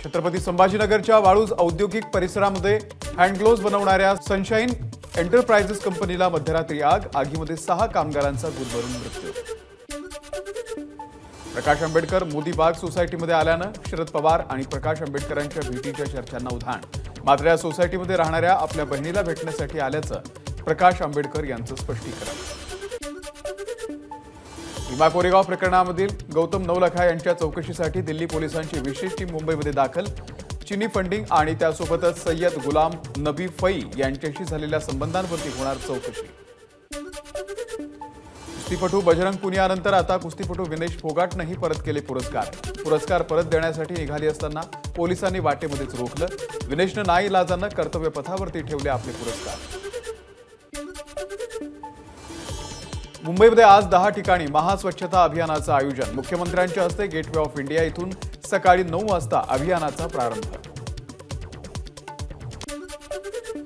छत्रपती संभाजीनगरच्या वाळूज औद्योगिक परिसरामध्ये हँडग्लोव्ज बनवणाऱ्या सनशाईन एंटरप्राइजेस कंपनीला मध्यरात्री आगीमध्ये 6 कामगारांचा गुदमरून मृत्यू। प्रकाश आंबेडकर मोदी बाग सोसायटीमध्ये आल्यानं शरद पवार आणि प्रकाश आंबेडकरांच्या भेटीच्या चर्चांना उधाण। मात्र या सोसायटीमध्ये राहणाऱ्या आपल्या बहिणीला भेटण्यासाठी आल्याचं प्रकाश आंबेडकर यांचं स्पष्टीकरण। भीमा कोरेगाव प्रकरणामधील गौतम नवलखा यांच्या चौकशीसाठी दिल्ली पोलिसांची विशेष टीम मुंबईमध्ये दाखल। चिनी फंडिंग आणि त्यासोबतच सय्यद गुलाम नबी फई यांच्याशी झालेल्या संबंधांवरती होणार चौकशी। कुस्तीपटू बजरंग पुनियानंतर आता कुस्तीपटू विनेश फोगाटनेही परत केले पुरस्कार परत देण्यासाठी निघाली असताना पोलिसांनी वाटेमध्येच रोखलं। विनेशने नाईलाजानं कर्तव्य पथावरती ठेवले आपले पुरस्कार। मुंबईमध्ये आज 10 ठिकाणी महास्वच्छता अभियानाचं आयोजन। मुख्यमंत्र्यांच्या हस्ते गेटवे ऑफ इंडिया इथून सकाळी 9 वाजता अभियानाचा प्रारंभ।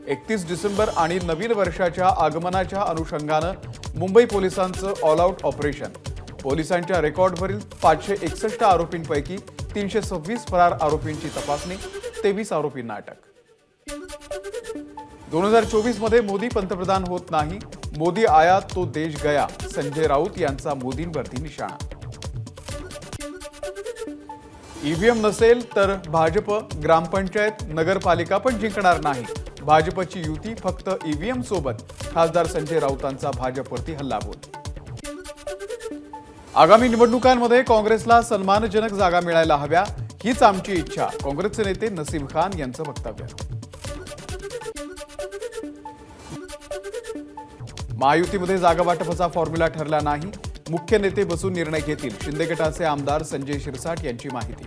31 डिसेंबर आणि नवीन वर्षाच्या आगमनाच्या अनुषंगानं मुंबई पोलिसांचं ऑल आउट ऑपरेशन। पोलिसांच्या रेकॉर्डवरील 561 आरोपींपैकी 326 फरार आरोपींची तपासणी, 23 आरोपींना अटक। 2024 मध्ये मोदी पंतप्रधान होत नाही, मोदी आया तो देश गया, संजय राऊत यांचा मोदींवरती निशाणा। ईव्हीएम नसेल तर भाजप ग्रामपंचायत नगरपालिका पण जिंकणार नाही। भाजपची युती फक्त ईव्हीएम सोबत, खासदार संजय राऊतांचा भाजपवरती हल्लाबोल। आगामी निवडणुकांमध्ये काँग्रेसला सन्मानजनक जागा मिळायला हव्या, हीच आमची इच्छा, काँग्रेसचे नेते नसीम खान यांचं वक्तव्य। महायुतीमध्ये जागा वाटपाचा फॉर्म्युला ठरला नाही, मुख्य नेते बसून निर्णय घेतील, शिंदे गटाचे आमदार संजय शिरसाट यांची माहिती।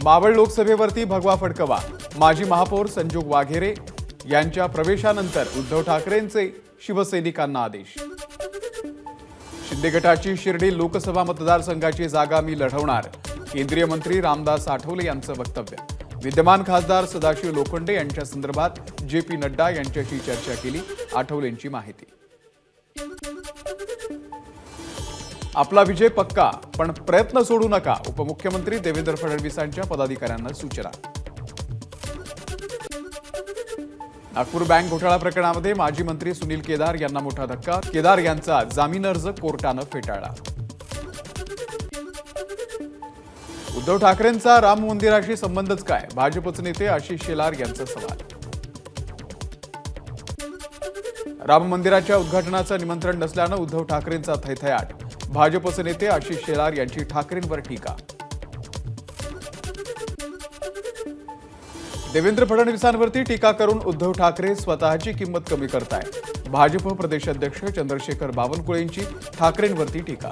मावळ लोकसभेवरती भगवा फडकवा, माजी महापौर संजोग वाघेरे यांच्या प्रवेशानंतर उद्धव ठाकरेंचे शिवसैनिकांना आदेश। शिंदे गटाची शिर्डी लोकसभा मतदारसंघाची जागा मी लढवणार, केंद्रीय मंत्री रामदास आठवले यांचं वक्तव्य। विद्यमान खासदार सदाशिव लोखंडे यांच्या संदर्भात JP नड्डा यांच्याशी चर्चा केली, आठवलेंची माहिती। आपला विजय पक्का, पण प्रयत्न सोडू नका, उपमुख्यमंत्री देवेंद्र फडणवीसांच्या पदाधिकाऱ्यांना सूचना। नागपूर बँक घोटाळा प्रकरणामध्ये माजी मंत्री सुनील केदार यांना मोठा धक्का, केदार यांचा जामीन अर्ज कोर्टानं फेटाळला। उद्धव ठाकरेंचा राम मंदिराशी संबंधच काय, भाजपचे नेते आशिष शेलार यांचा सवाल। राम मंदिराच्या उद्घाटनाचं निमंत्रण नसल्यानं उद्धव ठाकरेंचा थैथयाट, भाजपचे नेते आशिष शेलार यांची ठाकरेंवर टीका। देवेंद्र फडणवीसांवरती टीका करून उद्धव ठाकरे स्वतःची किंमत कमी करतायत, भाजप प्रदेशाध्यक्ष चंद्रशेखर बावनकुळेंची ठाकरेंवरती टीका।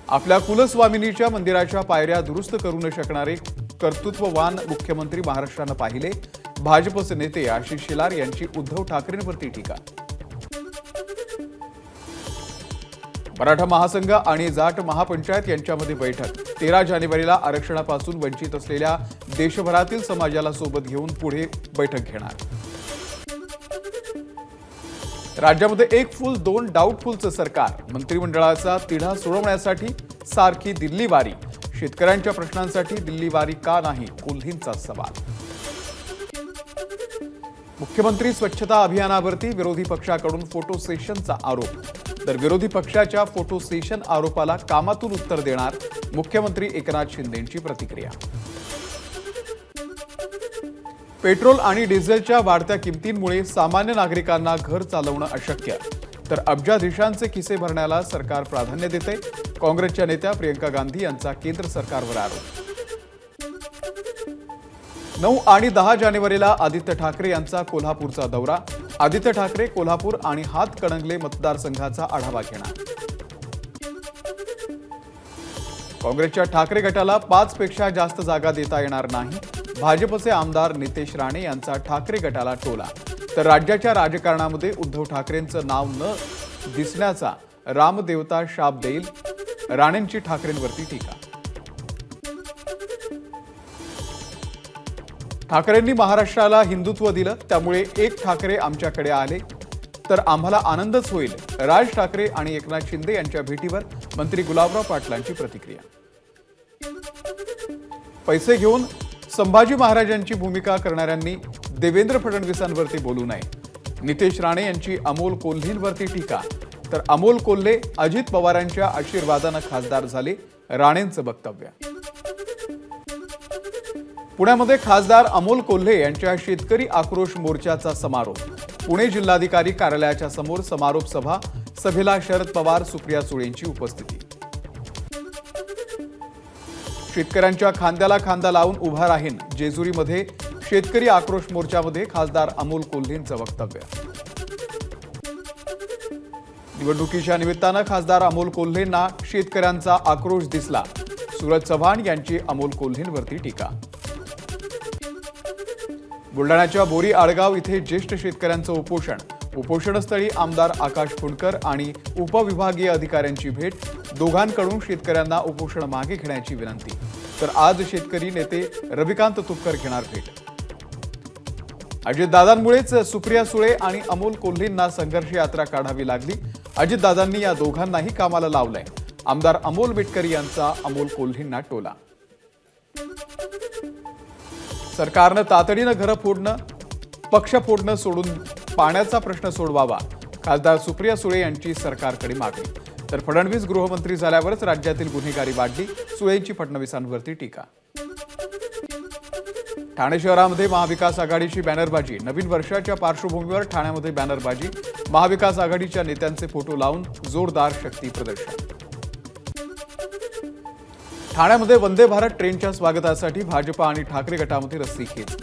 आपल्या कुलस्वामिनीच्या मंदिराच्या पायऱ्या दुरुस्त करू न शकणारे कर्तृत्ववान मुख्यमंत्री महाराष्ट्रानं पाहिले, भाजपचे नेते आशिष शेलार यांची उद्धव ठाकरेंवरती टीका। मराठा महासंघ आणि जाट महापंचायत यांच्यामध्ये बैठक, 13 जानेवारीला आरक्षणापासून वंचित असलेल्या देशभरातील समाजाला सोबत घेऊन पुढे बैठक घेणार। राज्यामध्ये 1 फुल 2 डाऊटफुलचं सरकार, मंत्रिमंडळाचा तिढा सोडवण्यासाठी सारखी दिल्ली वारी, शेतकऱ्यांच्या प्रश्नांसाठी दिल्ली वारी का नाही, कोल्हेंचा सवाल। मुख्यमंत्री स्वच्छता अभियानावरती विरोधी पक्षाकडून फोटो सेशनचा आरोप, तर विरोधी पक्षाच्या फोटो सेशन आरोपाला कामातून उत्तर देणार, मुख्यमंत्री एकनाथ शिंदेंची प्रतिक्रिया। पेट्रोल आणि डिझेलच्या वाढत्या किमतींमुळे सामान्य नागरिकांना घर चालवणं अशक्य, तर अब्जाधीशांचे खिसे भरण्याला सरकार प्राधान्य देते, काँग्रेसच्या नेत्या प्रियंका गांधी यांचा केंद्र सरकारवर आरोप। 9 आणि 10 जानेवारीला आदित्य ठाकरे यांचा कोल्हापूरचा दौरा, आदित्य ठाकरे कोल्हापूर आणि हातकणंगले मतदारसंघाचा आढावा घेणार। काँग्रेसच्या ठाकरे गटाला 5 पेक्षा जास्त जागा देता येणार नाही, भाजपचे आमदार नितेश राणे यांचा ठाकरे गटाला टोला, तर राज्याच्या राजकारणामध्ये उद्धव ठाकरेंचं नाव न दिसण्याचा रामदेवता शाप देईल, राणेंची ठाकरेंवरती टीका। ठाकरेंनी महाराष्ट्राला हिंदुत्व दिलं, त्यामुळे एक ठाकरे आमच्याकडे आले तर आम्हाला आनंदच होईल, राज ठाकरे आणि एकनाथ शिंदे यांच्या भेटीवर मंत्री गुलाबराव पाटलांची प्रतिक्रिया। पैसे घेऊन संभाजी महाराजांची भूमिका करणाऱ्यांनी देवेंद्र फडणवीसांवरती बोलू नये. नितेश राणे यांची अमोल कोल्हेंवरती टीका. तर अमोल कोल्हे अजित पवारांच्या आशीर्वादानं खासदार झाले, राणेंचं वक्तव्य. पुण्यामध्ये खासदार अमोल कोल्हे यांच्या शेतकरी आक्रोश मोर्चाचा समारोप. पुणे जिल्हाधिकारी कार्यालयाच्या समोर समारोप सभा. सभेला शरद पवार, सुप्रिया सुळेंची उपस्थिती. शेतकऱ्यांच्या खांद्याला खांदा लावून उभा राहीन. जेजुरीमध्ये शेतकरी आक्रोश मोर्चामध्ये खासदार अमोल कोल्हेंचं वक्तव्य. निवडणुकीच्या निमित्तानं खासदार अमोल कोल्हेंना शेतकऱ्यांचा आक्रोश दिसला. सूरज चव्हाण यांची अमोल कोल्हेंवरती टीका. बुलढाण्याच्या बोरी आडगाव इथे ज्येष्ठ शेतकऱ्यांचं उपोषण. उपोषणस्थळी आमदार आकाश फुंडकर आणि उपविभागीय अधिकाऱ्यांची भेट. दोघांकडून शेतकऱ्यांना उपोषण मागे घेण्याची विनंती. तर आज शेतकरी नेते रविकांत तुपकर घेणार भेट. अजितदादांमुळेच सुप्रिया सुळे आणि अमोल कोल्हेंना संघर्ष यात्रा काढावी लागली. अजितदादांनी या दोघांनाही कामाला लावलंय. आमदार अमोल बेटकरी यांचा अमोल कोल्हेंना टोला. सरकारनं तातडीनं घरं फोडणं, पक्ष फोडणं सोडून पाण्याचा प्रश्न सोडवावा. खासदार सुप्रिया सुळे यांची सरकारकडे मागणी. तर फडणवीस गृहमंत्री झाल्यावरच राज्यातील गुन्हेगारी वाढली. सुळेंची फडणवीसांवरती टीका. ठाणे शहरामध्ये महाविकास आघाडीची बॅनरबाजी. नवीन वर्षाच्या पार्श्वभूमीवर ठाण्यामध्ये बॅनरबाजी. महाविकास आघाडीच्या नेत्यांचे फोटो लावून जोरदार शक्ती प्रदर्शन. ठाण्यामध्ये वंदे भारत ट्रेनच्या स्वागतासाठी भाजप आणि ठाकरे गटामध्ये रस्सीखेच.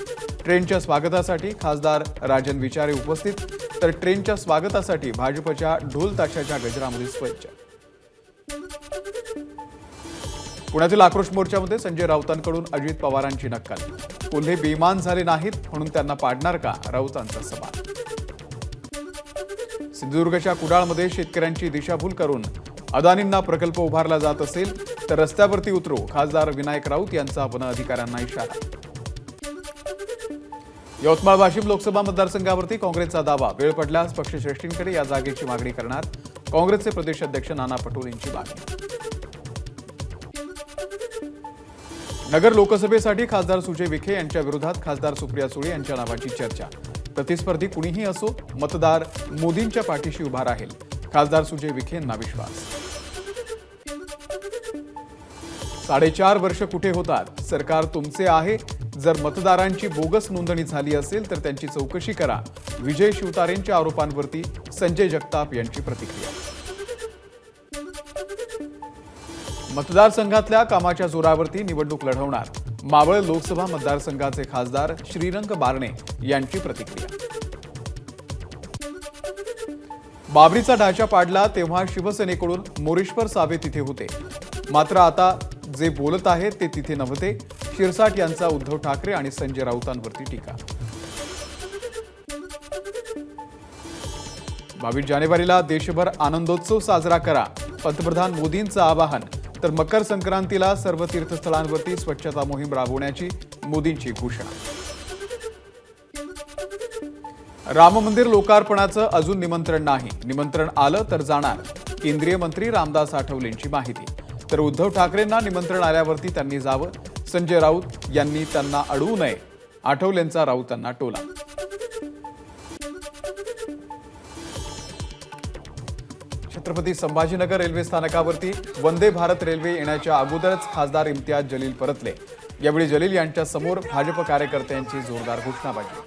ट्रेनच्या स्वागतासाठी खासदार राजन विचारे उपस्थित. तर ट्रेनच्या स्वागतासाठी भाजपच्या ढोल ताशाच्या गजरामध्ये सज्ज. पुण्यातील आक्रोश मोर्चामध्ये संजय राऊतांकडून अजित पवारांची नक्कल. कोल्हे बेईमान झाले नाहीत म्हणून त्यांना पाडणार का, राऊतांचा सवाल. सिंधुदुर्गच्या कुडाळमध्ये शेतकऱ्यांची दिशाभूल करून अदानींना प्रकल्प उभारला जात असेल तर रस्त्यावरती उतरू. खासदार विनायक राऊत यांचा वन अधिकाऱ्यांना इशारा. यवतमाळ वाशिम लोकसभा मतदारसंघावरती काँग्रेसचा दावा. वेळ पडल्यास पक्षश्रेष्ठींकडे या जागेची मागणी करणार. काँग्रेसचे प्रदेशाध्यक्ष नाना पटोलेंची मागणी. नगर लोकसभेसाठी खासदार सुजय विखे यांच्या विरोधात खासदार सुप्रिया सुळे यांच्या नावाची चर्चा. प्रतिस्पर्धी कुणीही असो, मतदार मोदींच्या पाठीशी उभा राहील. खासदार सुजय विखे यांना विश्वास. 4.5 वर्ष कुठे होतात? सरकार तुमचे आहे. जर मतदारांची बोगस नोंदणी झाली असेल तर त्यांची चौकशी करा. विजय शिवतारेंच्या आरोपांवरती संजय जगताप यांची प्रतिक्रिया. मतदारसंघातल्या कामाच्या जोरावरती निवडणूक लढवणार. मावळ लोकसभा मतदारसंघाचे खासदार श्रीरंग बारणे यांची प्रतिक्रिया. बाबरीचा ढाचा पाडला तेव्हा शिवसेनेकडून मोरेश्वर सावे तिथे होते. मात्र आता जे बोलत आहेत ते तिथे नव्हते. शिरसाट यांचा उद्धव ठाकरे आणि संजय राऊतांवरती टीका. 22 जानेवारीला देशभर आनंदोत्सव साजरा करा. पंतप्रधान मोदींचं आवाहन. तर मकर संक्रांतीला सर्व तीर्थस्थळांवरती स्वच्छता मोहीम राबवण्याची मोदींची घोषणा. राम मंदिर लोकार्पणाचं अजून निमंत्रण नाही. निमंत्रण आलं तर जाणार. केंद्रीय मंत्री रामदास आठवलेंची माहिती. तर उद्धव ठाकरेंना निमंत्रण आल्यावरती त्यांनी जावं. संजय राऊत यांनी त्यांना अडवू नये. आठवलेंचा राऊतांना टोला. छत्रपती संभाजीनगर रेल्वे स्थानकावरती वंदे भारत रेल्वे येण्याच्या अगोदरच खासदार इम्तियाज जलील परतले. यावेळी जलील यांच्या समोर भाजप कार्यकर्त्यांची जोरदार घोषणाबाजी.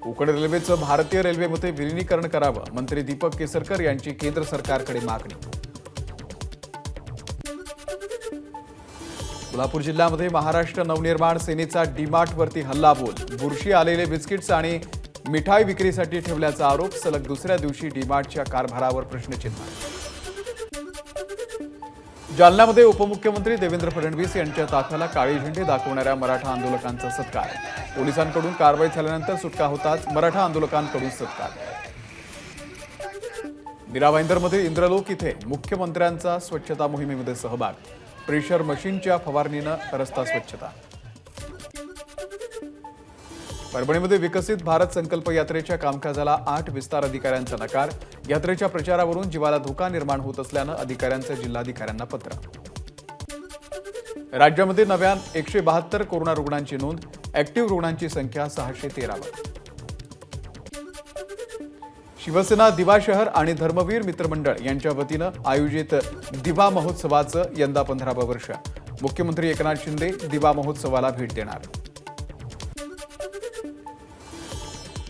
कोकण रेल्वेचं भारतीय रेल्वेमध्ये विलीनीकरण करावं. मंत्री दीपक केसरकर यांची केंद्र सरकारकडे मागणी. कोल्हापूर जिल्ह्यामध्ये महाराष्ट्र नवनिर्माण सेनेचा डीमार्टवरती हल्लाबोल. बुरशी आलेले बिस्किट्स आणि मिठाई विक्रीसाठी ठेवल्याचा आरोप. सलग दुसऱ्या दिवशी डीमार्टच्या कारभारावर प्रश्नचिन्ह. जालन्यामध्ये उपमुख्यमंत्री देवेंद्र फडणवीस यांच्या ताफ्याला काळे झेंडे दाखवणाऱ्या मराठा आंदोलकांचा सत्कार. पोलिसांकडून कारवाई झाल्यानंतर सुटका होताच मराठा आंदोलकांकडून सत्कार. मीरा भाईंदरमध्ये इंद्रलोक इथे मुख्यमंत्र्यांचा स्वच्छता मोहिमेमध्ये सहभाग. प्रेशर मशीनच्या फवारणीनं रस्ता स्वच्छता. परभणीमध्ये विकसित भारत संकल्प यात्रेच्या कामकाजाला 8 विस्तार अधिकाऱ्यांचा नकार. यात्रेच्या प्रचारावरून जीवाला धोका निर्माण होत असल्यानं अधिकाऱ्यांचं जिल्हाधिकाऱ्यांना पत्र. राज्यामध्ये नव्या 172 कोरोना रुग्णांची नोंद, ऍक्टिव्ह रुग्णांची संख्या 613 वर। शिवसेना दिवा शहर आणि धर्मवीर मित्रमंडळ यांच्या वतीनं आयोजित दिवा महोत्सवाचं यंदा 15वं वर्ष। मुख्यमंत्री एकनाथ शिंदे दिवा महोत्सवाला भेट देणार।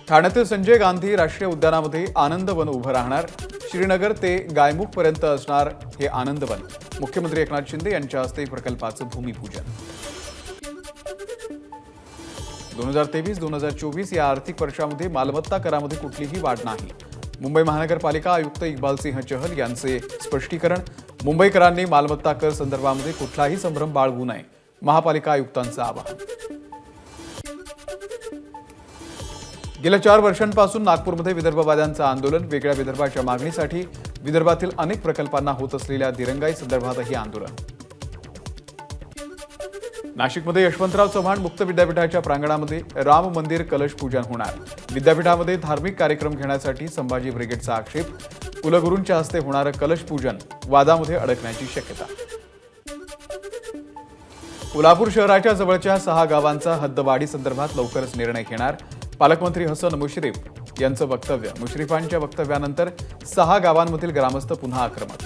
ठाण्यातील संजय गांधी राष्ट्रीय उद्यानामध्ये आनंदवन उभं राहणार। श्रीनगर ते गायमुख पर्यंत असणार हे आनंदवन। मुख्यमंत्री एकनाथ शिंदे यांच्या हस्ते प्रकल्पाचं भूमिपूजन। 2023-2024 या आर्थिक वर्षामध्ये मालमत्ता करामध्ये कुठलीही वाढ नाही। मुंबई महानगरपालिका आयुक्त इक्बाल सिंह चहल यांचे स्पष्टीकरण। मुंबईकरांनी मालमत्ता कर संदर्भामध्ये कुठलाही संभ्रम बाळगू नये, महापालिका आयुक्तांचं आवाहन। गेल्या 4 वर्षांपासून नागपूरमध्ये विदर्भवाद्यांचं आंदोलन। वेगळ्या विदर्भाच्या मागणीसाठी विदर्भातील अनेक प्रकल्पांना होत असलेल्या दिरंगाई संदर्भातही आंदोलन। नाशिकमध्ये यशवंतराव चव्हाण मुक्त विद्यापीठाच्या प्रांगणामध्ये राम मंदिर कलश पूजन होणार। विद्यापीठामध्ये धार्मिक कार्यक्रम घेण्यासाठी संभाजी ब्रिगेडचा आक्षेप। कुलगुरूंच्या हस्ते होणारं कलश पूजन वादामध्ये अडकण्याची शक्यता। कोल्हापूर शहराच्या जवळच्या 6 गावांचा हद्दवाढी संदर्भात लवकरच निर्णय घेणार। पालकमंत्री हसन मुश्रीफ यांचं वक्तव्य। मुश्रीफांच्या वक्तव्यानंतर 6 गावांमधील ग्रामस्थ पुन्हा आक्रमक।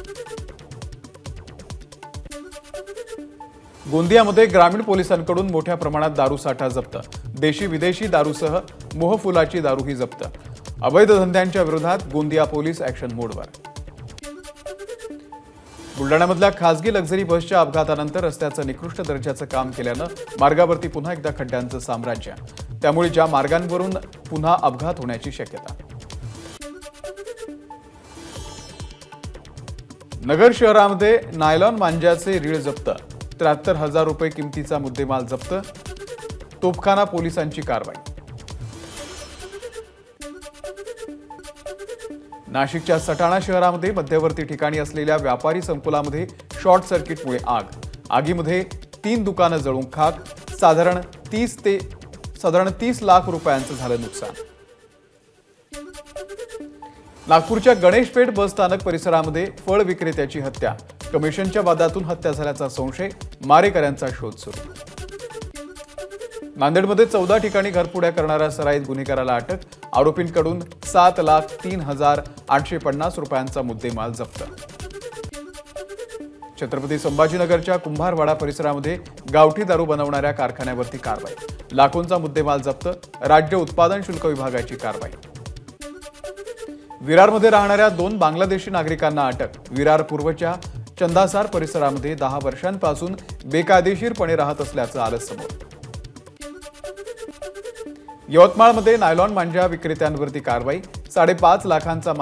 गोंदियामध्ये ग्रामीण पोलिसांकडून मोठ्या प्रमाणात दारूसाठा जप्त। देशी विदेशी दारूसह मोहफुलाची दारूही जप्त। अवैध धंद्यांच्या विरोधात गोंदिया पोलीस ऍक्शन मोडवर। बुलडाण्यामधल्या खासगी लक्झरी बसच्या अपघातानंतर रस्त्याचं निकृष्ट दर्जाचं काम केल्यानं मार्गावरती पुन्हा एकदा खड्ड्यांचं साम्राज्य। त्यामुळे ज्या मार्गांवरून पुन्हा अपघात होण्याची शक्यता। नगर शहरामध्ये नायलॉन मांजाचे रीळ जप्त। 73,000 रुपये किमतीचा मुद्देमाल जप्त। तोफखाना पोलिसांची कारवाई। नाशिकच्या सटाणा शहरामध्ये मध्यवर्ती ठिकाणी असलेल्या व्यापारी संकुलामध्ये शॉर्ट सर्किटमुळे आग। आगीमध्ये 3 दुकानं जळून खाक। साधारण 30 लाख रुपयांचं झालं नुकसान। नागपूरच्या गणेशपेठ बस स्थानक परिसरामध्ये फळ विक्रेत्याची हत्या। कमिशनच्या वादातून हत्या झाल्याचा संशय। मारेकऱ्यांचा शोध सुरू। नांदेडमध्ये 14 ठिकाणी घरफोड्या करणाऱ्या सराईत गुन्हेगाराला अटक। आरोपींकडून 7,03,850 रुपयांचा मुद्देमाल जप्त। छत्रपती संभाजीनगरच्या कुंभारवाडा परिसरामध्ये गावठी दारू बनवणाऱ्या कारखान्यावरती कारवाई। लाखोंचा मुद्देमाल जप्त। राज्य उत्पादन शुल्क विभागाची कारवाई। विरारमध्ये राहणाऱ्या 2 बांगलादेशी नागरिकांना अटक। विरार पूर्वच्या चंदासार परिसरामध्ये 10 वर्षांपासून बेकायदेशीरपणे राहत असल्याचं आलं समोर। यवतमाळमध्ये नायलॉन मांजा विक्रेत्यांवरती कारवाई। 5.5 लाखांचा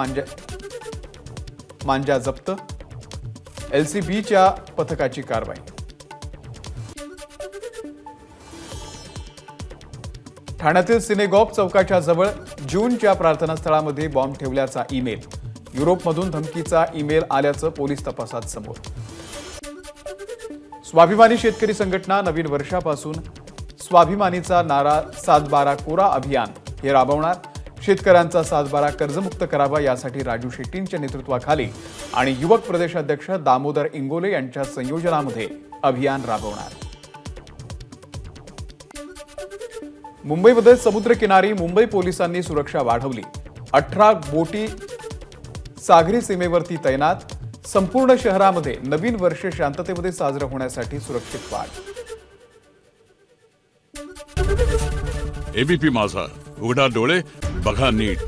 मांजा जप्त। LCBच्या पथकाची कारवाई। ठाण्यातील सिनेगॉग चौकाच्या जवळ जूनच्या प्रार्थनास्थळामध्ये बॉम्ब ठेवल्याचा ईमेल। युरोपमधून धमकीचा ईमेल आल्याचं पोलीस तपासात समोर। स्वाभिमानी शेतकरी संघटना नवीन वर्षापासून स्वाभिमानीचा नारा 7/12 कोरा अभियान हे राबवणार। शेतकऱ्यांचा 7/12 कर्जमुक्त करावा यासाठी राजू शेट्टींच्या नेतृत्वाखाली आणि युवक प्रदेशाध्यक्ष दामोदर इंगोले यांच्या संयोजनामध्ये अभियान राबवणार। मुंबईमध्ये समुद्रकिनारी मुंबई पोलिसांनी सुरक्षा वाढवली। 18 बोटी सागरी सीमेवरती तैनात। संपूर्ण शहरामध्ये नवीन वर्ष शांततेमध्ये साजरं होण्यासाठी सुरक्षित वाढ। एबीपी माझा, उघडा डोळे बघा नीट।